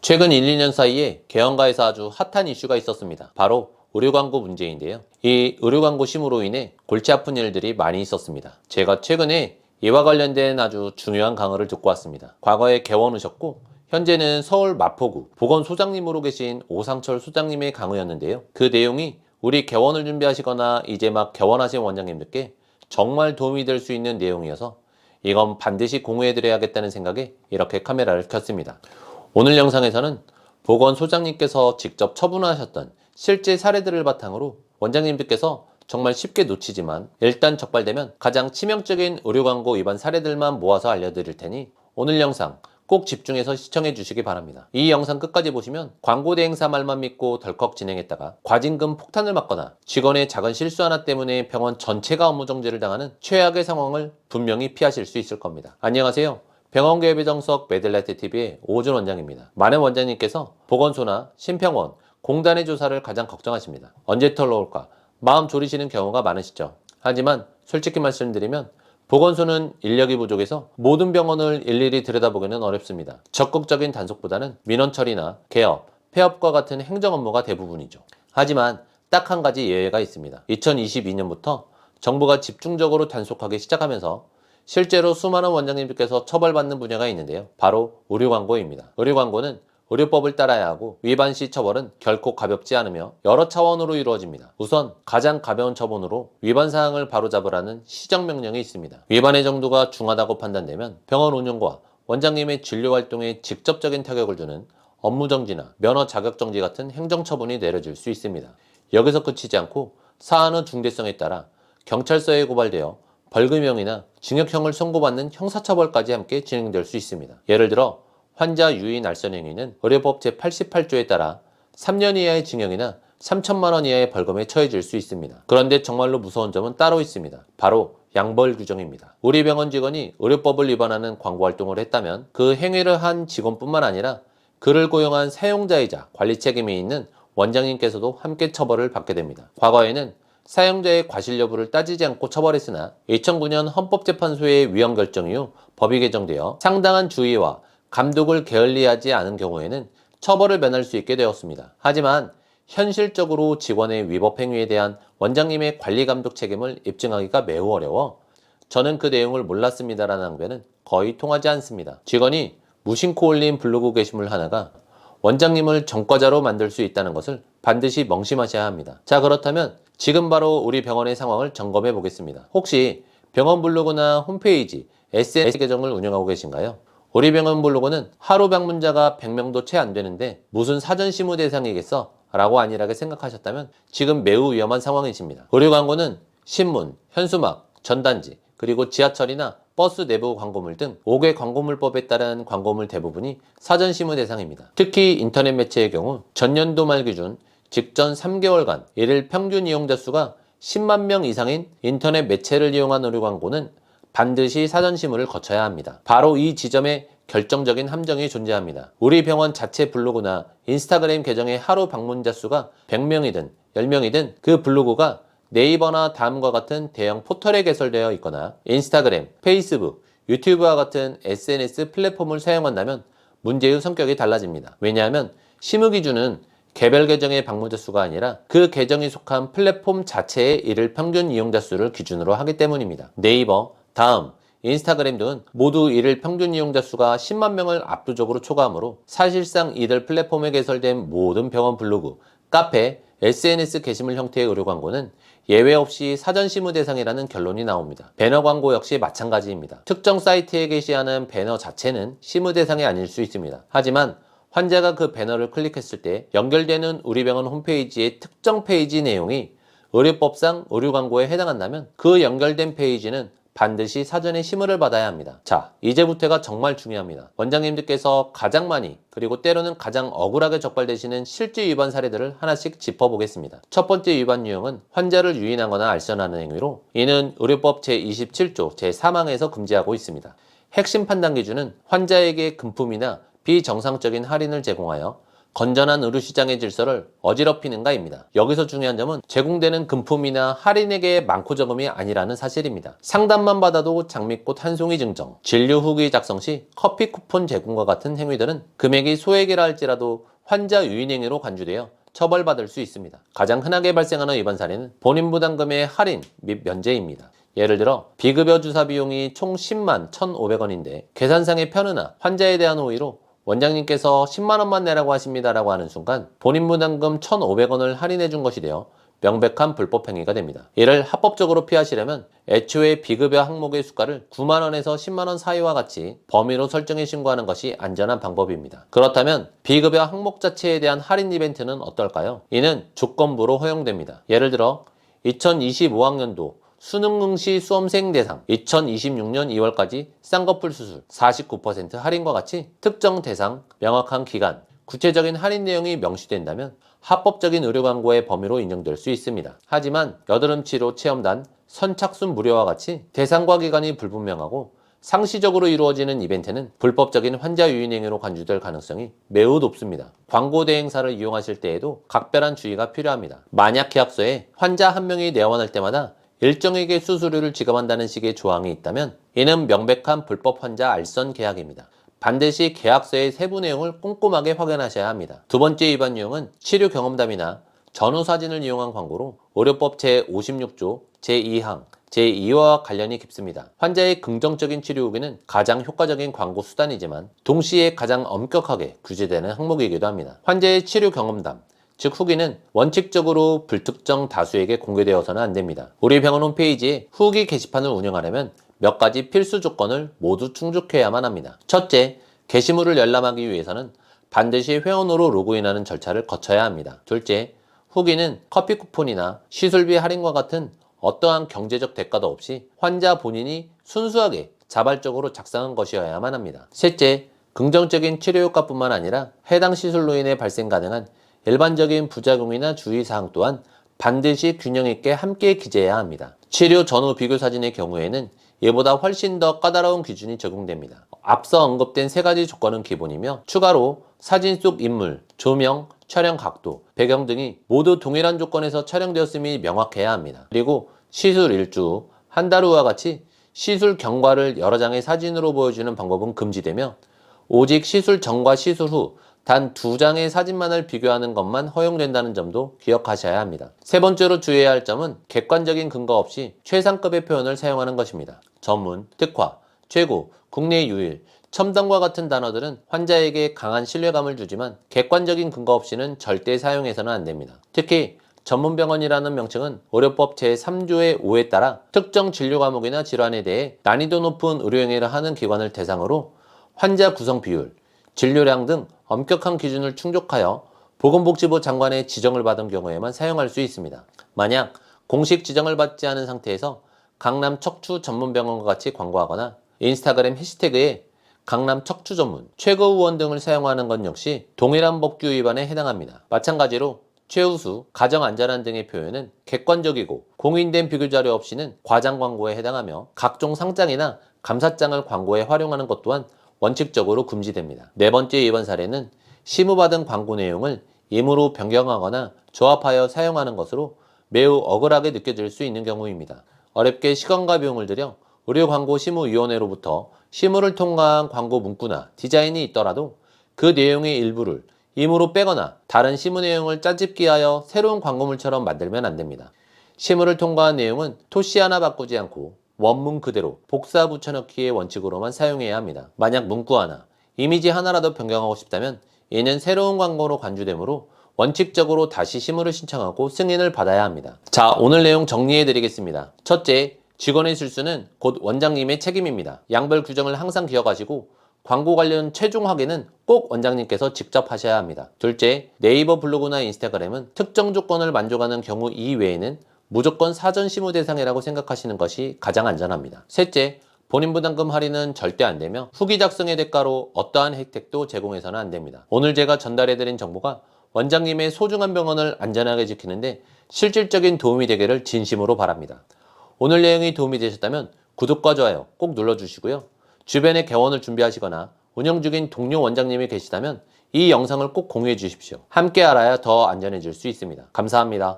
최근 1, 2년 사이에 개헌가에서 아주 핫한 이슈가 있었습니다. 바로 의료 광고 문제인데요. 이 의료 광고 심으로 인해 골치 아픈 일들이 많이 있었습니다. 제가 최근에 이와 관련된 아주 중요한 강의를 듣고 왔습니다. 과거에 개원하셨고 현재는 서울 마포구 보건소장님으로 계신 오상철 소장님의 강의였는데요. 그 내용이 우리 개원을 준비하시거나 이제 막 개원하신 원장님들께 정말 도움이 될 수 있는 내용이어서 이건 반드시 공유해드려야겠다는 생각에 이렇게 카메라를 켰습니다. 오늘 영상에서는 보건소장님께서 직접 처분하셨던 실제 사례들을 바탕으로 원장님들께서 정말 쉽게 놓치지만 일단 적발되면 가장 치명적인 의료광고 위반 사례들만 모아서 알려드릴 테니 오늘 영상 꼭 집중해서 시청해 주시기 바랍니다. 이 영상 끝까지 보시면 광고 대행사 말만 믿고 덜컥 진행했다가 과징금 폭탄을 맞거나 직원의 작은 실수 하나 때문에 병원 전체가 업무 정지를 당하는 최악의 상황을 분명히 피하실 수 있을 겁니다. 안녕하세요. 병원개업의 정석 메들라이트TV의 오준 원장입니다. 많은 원장님께서 보건소나 심평원, 공단의 조사를 가장 걱정하십니다. 언제 털어올까 마음 졸이시는 경우가 많으시죠. 하지만 솔직히 말씀드리면 보건소는 인력이 부족해서 모든 병원을 일일이 들여다보기는 어렵습니다. 적극적인 단속보다는 민원 처리나 개업, 폐업과 같은 행정 업무가 대부분이죠. 하지만 딱 한 가지 예외가 있습니다. 2022년부터 정부가 집중적으로 단속하기 시작하면서 실제로 수많은 원장님들께서 처벌받는 분야가 있는데요. 바로 의료광고입니다. 의료광고는 의료법을 따라야 하고 위반 시 처벌은 결코 가볍지 않으며 여러 차원으로 이루어집니다. 우선 가장 가벼운 처분으로 위반 사항을 바로잡으라는 시정명령이 있습니다. 위반의 정도가 중하다고 판단되면 병원 운영과 원장님의 진료 활동에 직접적인 타격을 주는 업무정지나 면허 자격정지 같은 행정처분이 내려질 수 있습니다. 여기서 그치지 않고 사안의 중대성에 따라 경찰서에 고발되어 벌금형이나 징역형을 선고받는 형사처벌까지 함께 진행될 수 있습니다. 예를 들어 환자 유의 날선 행위는 의료법 제88조에 따라 3년 이하의 징역이나 3천만 원 이하의 벌금에 처해질 수 있습니다. 그런데 정말로 무서운 점은 따로 있습니다. 바로 양벌 규정입니다. 우리 병원 직원이 의료법을 위반하는 광고 활동을 했다면 그 행위를 한 직원뿐만 아니라 그를 고용한 사용자이자 관리 책임이 있는 원장님께서도 함께 처벌을 받게 됩니다. 과거에는 사용자의 과실 여부를 따지지 않고 처벌했으나 2009년 헌법재판소의 위헌 결정 이후 법이 개정되어 상당한 주의와 감독을 게을리하지 않은 경우에는 처벌을 면할 수 있게 되었습니다. 하지만 현실적으로 직원의 위법 행위에 대한 원장님의 관리 감독 책임을 입증하기가 매우 어려워 저는 그 내용을 몰랐습니다라는 항변은 거의 통하지 않습니다. 직원이 무심코 올린 블로그 게시물 하나가 원장님을 전과자로 만들 수 있다는 것을 반드시 명심하셔야 합니다. 자, 그렇다면 지금 바로 우리 병원의 상황을 점검해 보겠습니다. 혹시 병원 블로그나 홈페이지, SNS 계정을 운영하고 계신가요? 우리 병원 블로그는 하루 방문자가 100명도 채 안 되는데 무슨 사전시무 대상이겠어? 라고 안일하게 생각하셨다면 지금 매우 위험한 상황이십니다. 의료 광고는 신문, 현수막, 전단지, 그리고 지하철이나 버스 내부 광고물 등 5개 광고물법에 따른 광고물 대부분이 사전시무 대상입니다. 특히 인터넷 매체의 경우 전년도 말 기준 직전 3개월간 일일 평균 이용자 수가 10만 명 이상인 인터넷 매체를 이용한 의료 광고는 반드시 사전시무를 거쳐야 합니다. 바로 이 지점에 결정적인 함정이 존재합니다. 우리 병원 자체 블로그나 인스타그램 계정의 하루 방문자 수가 100명이든 10명이든 그 블로그가 네이버나 다음과 같은 대형 포털에 개설되어 있거나 인스타그램, 페이스북, 유튜브와 같은 SNS 플랫폼을 사용한다면 문제의 성격이 달라집니다. 왜냐하면 심의 기준은 개별 계정의 방문자 수가 아니라 그 계정이 속한 플랫폼 자체의 일일 평균 이용자 수를 기준으로 하기 때문입니다. 네이버, 다음, 인스타그램 등은 모두 일일 평균 이용자 수가 10만 명을 압도적으로 초과하므로 사실상 이들 플랫폼에 개설된 모든 병원 블로그, 카페, SNS 게시물 형태의 의료 광고는 예외 없이 사전시무 대상이라는 결론이 나옵니다. 배너 광고 역시 마찬가지입니다. 특정 사이트에 게시하는 배너 자체는 시무 대상이 아닐 수 있습니다. 하지만 환자가 그 배너를 클릭했을 때 연결되는 우리 병원 홈페이지의 특정 페이지 내용이 의료법상 의료 광고에 해당한다면 그 연결된 페이지는 반드시 사전에 심의를 받아야 합니다. 자, 이제부터가 정말 중요합니다. 원장님들께서 가장 많이 그리고 때로는 가장 억울하게 적발되시는 실제 위반 사례들을 하나씩 짚어보겠습니다. 첫 번째 위반 유형은 환자를 유인하거나 알선하는 행위로 이는 의료법 제27조 제3항에서 금지하고 있습니다. 핵심 판단 기준은 환자에게 금품이나 비정상적인 할인을 제공하여 건전한 의료시장의 질서를 어지럽히는가입니다. 여기서 중요한 점은 제공되는 금품이나 할인액의 많고 적음이 아니라는 사실입니다. 상담만 받아도 장미꽃 한 송이 증정, 진료 후기 작성 시 커피 쿠폰 제공과 같은 행위들은 금액이 소액이라 할지라도 환자 유인행위로 간주되어 처벌받을 수 있습니다. 가장 흔하게 발생하는 위반 사례는 본인 부담금의 할인 및 면제입니다. 예를 들어 비급여 주사 비용이 총 10만 1,500원인데 계산상의 편의나 환자에 대한 호의로 원장님께서 10만 원만 내라고 하십니다라고 하는 순간 본인 부담금 1,500원을 할인해 준 것이 되어 명백한 불법 행위가 됩니다. 이를 합법적으로 피하시려면 애초에 비급여 항목의 수가를 9만 원에서 10만 원 사이와 같이 범위로 설정해 신고하는 것이 안전한 방법입니다. 그렇다면 비급여 항목 자체에 대한 할인 이벤트는 어떨까요? 이는 조건부로 허용됩니다. 예를 들어 2025학년도 수능 응시 수험생 대상 2026년 2월까지 쌍꺼풀 수술 49% 할인과 같이 특정 대상, 명확한 기간, 구체적인 할인 내용이 명시된다면 합법적인 의료 광고의 범위로 인정될 수 있습니다. 하지만 여드름 치료 체험단, 선착순 무료와 같이 대상과 기간이 불분명하고 상시적으로 이루어지는 이벤트는 불법적인 환자 유인 행위로 간주될 가능성이 매우 높습니다. 광고 대행사를 이용하실 때에도 각별한 주의가 필요합니다. 만약 계약서에 환자 한 명이 내원할 때마다 일정에게 수수료를 지급한다는 식의 조항이 있다면 이는 명백한 불법 환자 알선 계약입니다. 반드시 계약서의 세부 내용을 꼼꼼하게 확인하셔야 합니다. 두 번째 위반 유형은 치료 경험담이나 전후 사진을 이용한 광고로 의료법 제56조 제2항 제2호와 관련이 깊습니다. 환자의 긍정적인 치료 후기는 가장 효과적인 광고 수단이지만 동시에 가장 엄격하게 규제되는 항목이기도 합니다. 환자의 치료 경험담 즉 후기는 원칙적으로 불특정 다수에게 공개되어서는 안 됩니다. 우리 병원 홈페이지에 후기 게시판을 운영하려면 몇 가지 필수 조건을 모두 충족해야만 합니다. 첫째, 게시물을 열람하기 위해서는 반드시 회원으로 로그인하는 절차를 거쳐야 합니다. 둘째, 후기는 커피 쿠폰이나 시술비 할인과 같은 어떠한 경제적 대가도 없이 환자 본인이 순수하게 자발적으로 작성한 것이어야만 합니다. 셋째, 긍정적인 치료 효과뿐만 아니라 해당 시술로 인해 발생 가능한 일반적인 부작용이나 주의사항 또한 반드시 균형 있게 함께 기재해야 합니다. 치료 전후 비교 사진의 경우에는 이보다 훨씬 더 까다로운 기준이 적용됩니다. 앞서 언급된 세 가지 조건은 기본이며 추가로 사진 속 인물, 조명, 촬영 각도, 배경 등이 모두 동일한 조건에서 촬영되었음이 명확해야 합니다. 그리고 시술 일주, 한 달 후와 같이 시술 경과를 여러 장의 사진으로 보여주는 방법은 금지되며 오직 시술 전과 시술 후 단 2장의 사진만을 비교하는 것만 허용된다는 점도 기억하셔야 합니다. 세 번째로 주의해야 할 점은 객관적인 근거 없이 최상급의 표현을 사용하는 것입니다. 전문, 특화, 최고, 국내 유일, 첨단과 같은 단어들은 환자에게 강한 신뢰감을 주지만 객관적인 근거 없이는 절대 사용해서는 안 됩니다. 특히 전문병원이라는 명칭은 의료법 제3조의 5에 따라 특정 진료 과목이나 질환에 대해 난이도 높은 의료행위를 하는 기관을 대상으로 환자 구성 비율, 진료량 등 엄격한 기준을 충족하여 보건복지부 장관의 지정을 받은 경우에만 사용할 수 있습니다. 만약 공식 지정을 받지 않은 상태에서 강남 척추 전문병원과 같이 광고하거나 인스타그램 해시태그에 강남 척추 전문, 최고의원 등을 사용하는 것 역시 동일한 법규 위반에 해당합니다. 마찬가지로 최우수, 가정안전한 등의 표현은 객관적이고 공인된 비교자료 없이는 과장 광고에 해당하며 각종 상장이나 감사장을 광고에 활용하는 것 또한 원칙적으로 금지됩니다. 네 번째 위반 사례는 심의받은 광고 내용을 임의로 변경하거나 조합하여 사용하는 것으로 매우 억울하게 느껴질 수 있는 경우입니다. 어렵게 시간과 비용을 들여 의료광고심의위원회로부터 심의를 통과한 광고 문구나 디자인이 있더라도 그 내용의 일부를 임의로 빼거나 다른 심의 내용을 짜집기하여 새로운 광고물처럼 만들면 안 됩니다. 심의를 통과한 내용은 토시 하나 바꾸지 않고 원문 그대로 복사 붙여넣기의 원칙으로만 사용해야 합니다. 만약 문구 하나, 이미지 하나라도 변경하고 싶다면 이는 새로운 광고로 간주되므로 원칙적으로 다시 심의를 신청하고 승인을 받아야 합니다. 자, 오늘 내용 정리해 드리겠습니다. 첫째, 직원의 실수는 곧 원장님의 책임입니다. 양별 규정을 항상 기억하시고 광고 관련 최종 확인은 꼭 원장님께서 직접 하셔야 합니다. 둘째, 네이버 블로그나 인스타그램은 특정 조건을 만족하는 경우 이외에는 무조건 사전 심의 대상이라고 생각하시는 것이 가장 안전합니다. 셋째, 본인 부담금 할인은 절대 안 되며 후기 작성의 대가로 어떠한 혜택도 제공해서는 안 됩니다. 오늘 제가 전달해드린 정보가 원장님의 소중한 병원을 안전하게 지키는데 실질적인 도움이 되기를 진심으로 바랍니다. 오늘 내용이 도움이 되셨다면 구독과 좋아요 꼭 눌러주시고요. 주변에 개원을 준비하시거나 운영 중인 동료 원장님이 계시다면 이 영상을 꼭 공유해 주십시오. 함께 알아야 더 안전해질 수 있습니다. 감사합니다.